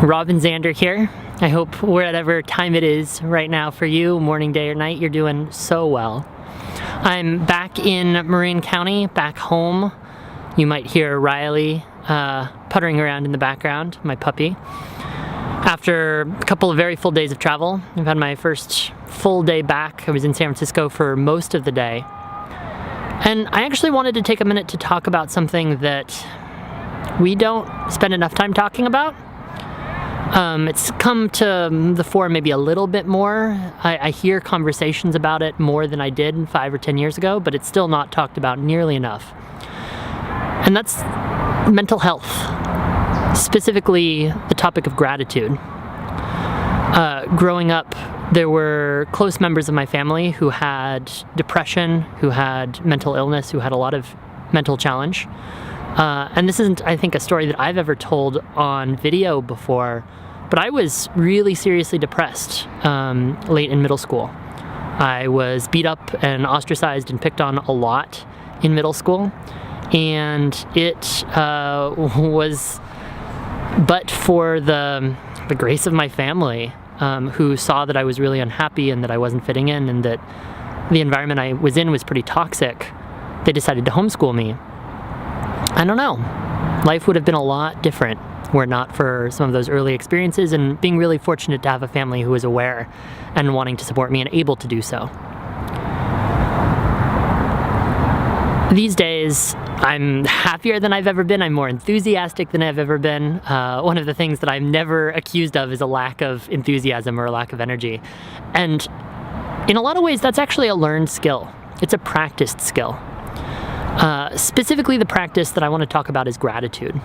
Robin Zander here. I hope whatever time it is right now for you, morning, day, or night, you're doing so well. I'm back in Marin County, back home. You might hear Riley puttering around in the background, my puppy. After a couple of very full days of travel, I've had my first full day back. I was in San Francisco for most of the day. And I actually wanted to take a minute to talk about something that we don't spend enough time talking about. It's come to the fore maybe a little bit more. I hear conversations about it more than I did 5 or 10 years ago, but it's still not talked about nearly enough. And that's mental health, specifically the topic of gratitude. Growing up, there were close members of my family who had depression, who had mental illness, who had a lot of mental challenge. And this isn't, I think, a story that I've ever told on video before, but I was really seriously depressed late in middle school. I was beat up and ostracized and picked on a lot in middle school, and it was but for the grace of my family, who saw that I was really unhappy and that I wasn't fitting in and that the environment I was in was pretty toxic. They decided to homeschool me. I don't know. Life would have been a lot different were it not for some of those early experiences and being really fortunate to have a family who was aware and wanting to support me and able to do so. These days, I'm happier than I've ever been. I'm more enthusiastic than I've ever been. One of the things that I'm never accused of is a lack of enthusiasm or a lack of energy. And in a lot of ways, that's actually a learned skill. It's a practiced skill. Specifically, the practice that I want to talk about is gratitude.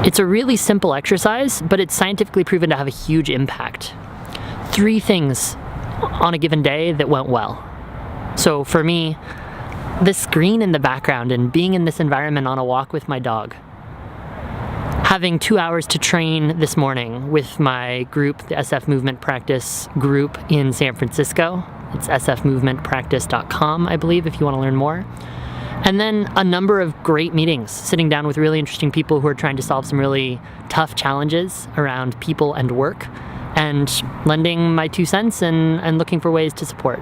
It's a really simple exercise, but it's scientifically proven to have a huge impact. 3 things on a given day that went well. So for me, the screen in the background and being in this environment on a walk with my dog. Having 2 hours to train this morning with my group, the SF Movement Practice group in San Francisco. It's sfmovementpractice.com, I believe, if you want to learn more. And then a number of great meetings, sitting down with really interesting people who are trying to solve some really tough challenges around people and work, and lending my 2 cents and looking for ways to support.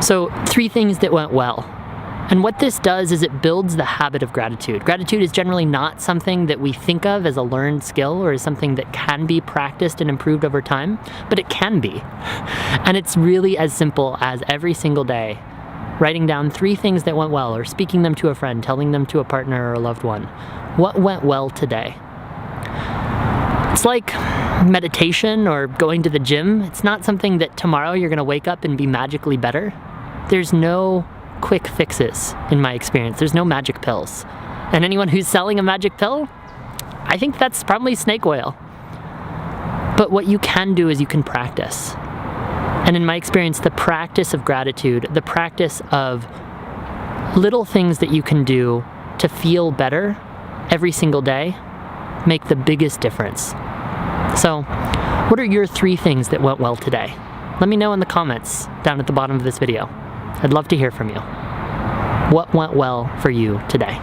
So 3 things that went well. And what this does is it builds the habit of gratitude. Gratitude is generally not something that we think of as a learned skill or as something that can be practiced and improved over time, but it can be. And it's really as simple as every single day writing down 3 things that went well, or speaking them to a friend, telling them to a partner or a loved one. What went well today? It's like meditation or going to the gym. It's not something that tomorrow you're going to wake up and be magically better. There's no quick fixes in my experience. There's no magic pills. And anyone who's selling a magic pill, I think that's probably snake oil. But what you can do is you can practice. And in my experience, the practice of gratitude, the practice of little things that you can do to feel better every single day, make the biggest difference. So, what are your 3 things that went well today? Let me know in the comments down at the bottom of this video. I'd love to hear from you. What went well for you today?